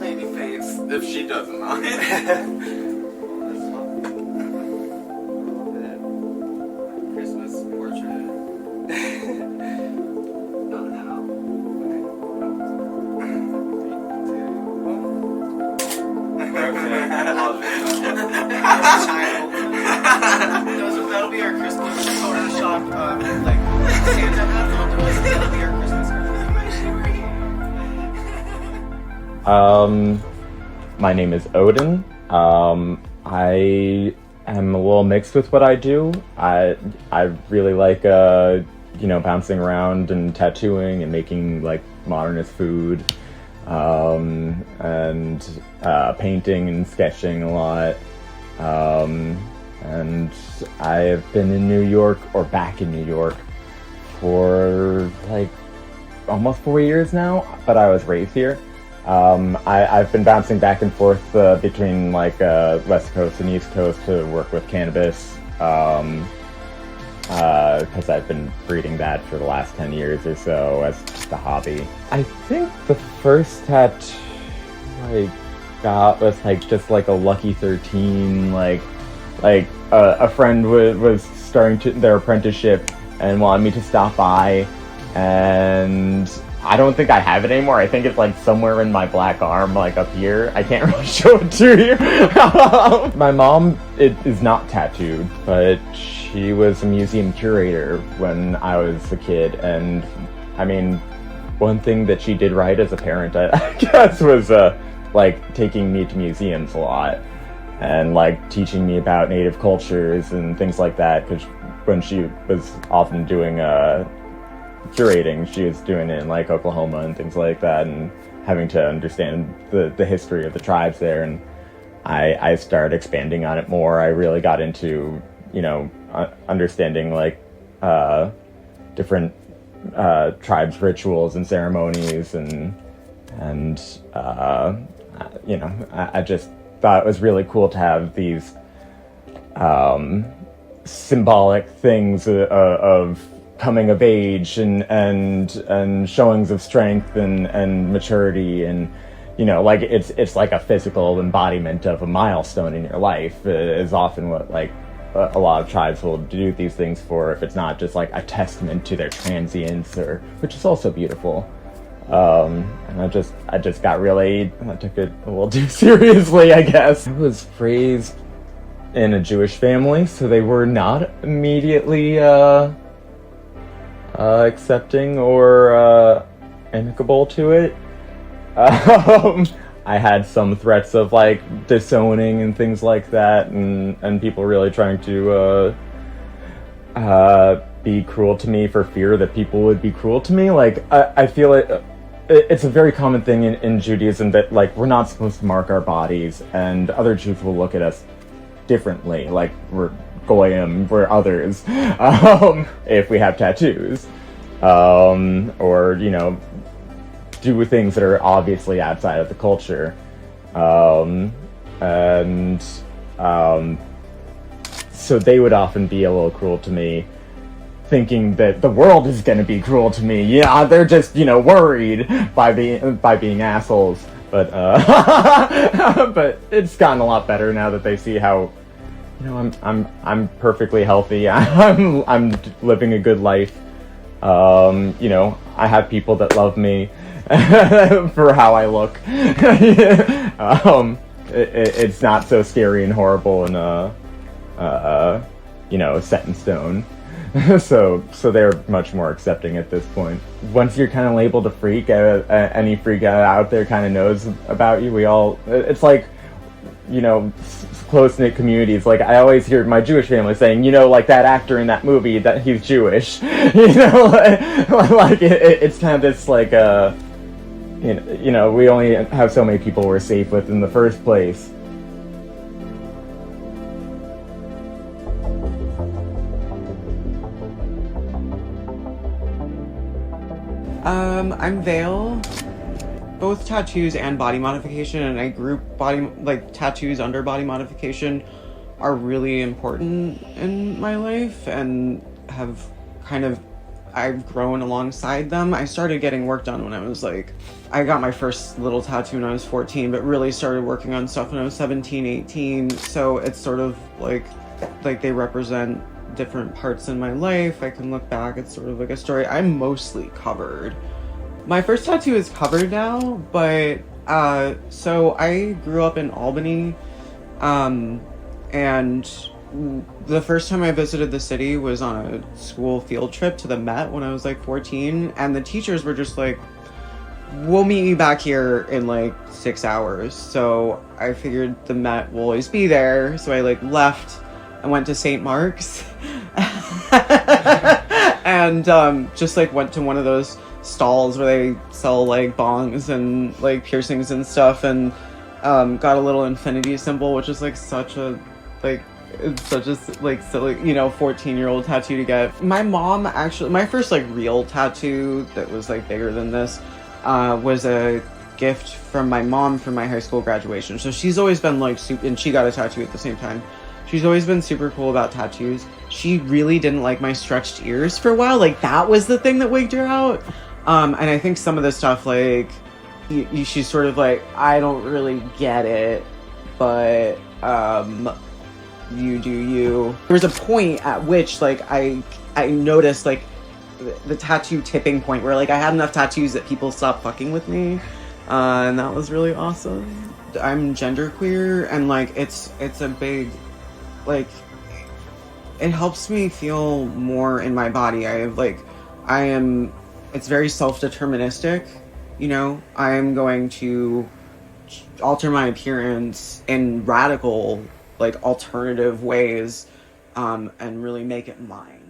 baby face, if she doesn't mind. Christmas portrait. Oh no. That'll be our Christmas Photoshop, like Santa hats. That'll be our Christmas. My name is Odin. I am a little mixed with what I do. I really like bouncing around and tattooing and making like modernist food, and painting and sketching a lot. And I have been in New York, or back in New York, for like almost 4 years now, but I was raised here. I've been bouncing back and forth between like West Coast and East Coast to work with cannabis, because I've been breeding that for the last 10 years or so as just a hobby. I think the first tattoo I got was like just like a Lucky 13, like a friend was starting their apprenticeship and wanted me to stop by, and I don't think I have it anymore. I think it's like somewhere in my black arm, like up here. I can't really show it to you. My mom is not tattooed, but she was a museum curator when I was a kid. And I mean, one thing that she did right as a parent, I guess, was like taking me to museums a lot and like teaching me about native cultures and things like that. Because when she was often doing curating, she was doing it in like Oklahoma and things like that, and having to understand the history of the tribes there. And I started expanding on it more. I really got into understanding like different tribes' rituals and ceremonies, and I just thought it was really cool to have these symbolic things of coming of age and showings of strength and maturity, and like it's like a physical embodiment of a milestone in your life is often what like a lot of tribes will do these things for, if it's not just like a testament to their transience, which is also beautiful. And I just got I took it a little too seriously, I guess. I was raised in a Jewish family, so they were not immediately accepting or amicable to it. I had some threats of like disowning and things like that, and people really trying to be cruel to me for fear that people would be cruel to me. Like I feel it's a very common thing in Judaism that like we're not supposed to mark our bodies, and other Jews will look at us differently, like we're goyim, we're others, if we have tattoos, or do things that are obviously outside of the culture, so they would often be a little cruel to me, thinking that the world is going to be cruel to me. Yeah, they're just worried by being assholes. But but it's gotten a lot better now that they see how I'm perfectly healthy. I'm living a good life. I have people that love me for how I look. It's not so scary and horrible and set in stone. So they're much more accepting at this point. Once you're kind of labeled a freak, any freak out there kind of knows about you. It's like, close-knit communities. Like, I always hear my Jewish family saying, like that actor in that movie, that he's Jewish. It's kind of this like, we only have so many people we're safe with in the first place. I'm Vale, both tattoos and body modification, and I group tattoos under body modification are really important in my life and have kind of I've grown alongside them. I started getting work done when I was like, I got my first little tattoo when I was 14, but really started working on stuff when I was 17, 18. So it's sort of like they represent different parts in my life. I can look back, it's sort of like a story. I'm mostly covered. My first tattoo is covered now, but so I grew up in Albany, and the first time I visited the city was on a school field trip to the Met when I was like 14, and the teachers were just like, we'll meet you back here in like 6 hours. So I figured the Met will always be there, so I like left and went to St. Mark's and just like went to one of those stalls where they sell like bongs and like piercings and stuff, and got a little infinity symbol, which is like such a like it's such a like silly, you know, 14-year-old tattoo to get. My mom actually, my first like real tattoo that was like bigger than this was a gift from my mom for my high school graduation. So she's always been like super, and she got a tattoo at the same time. She's always been super cool about tattoos. She really didn't like my stretched ears for a while. Like that was the thing that wigged her out. And I think some of the stuff like she's sort of like, I don't really get it, but you do you. There was a point at which like I noticed like the tattoo tipping point where like I had enough tattoos that people stopped fucking with me, and that was really awesome. I'm genderqueer, and like it's a big like it helps me feel more in my body. It's very self-deterministic, you know. I am going to alter my appearance in radical like alternative ways, and really make it mine.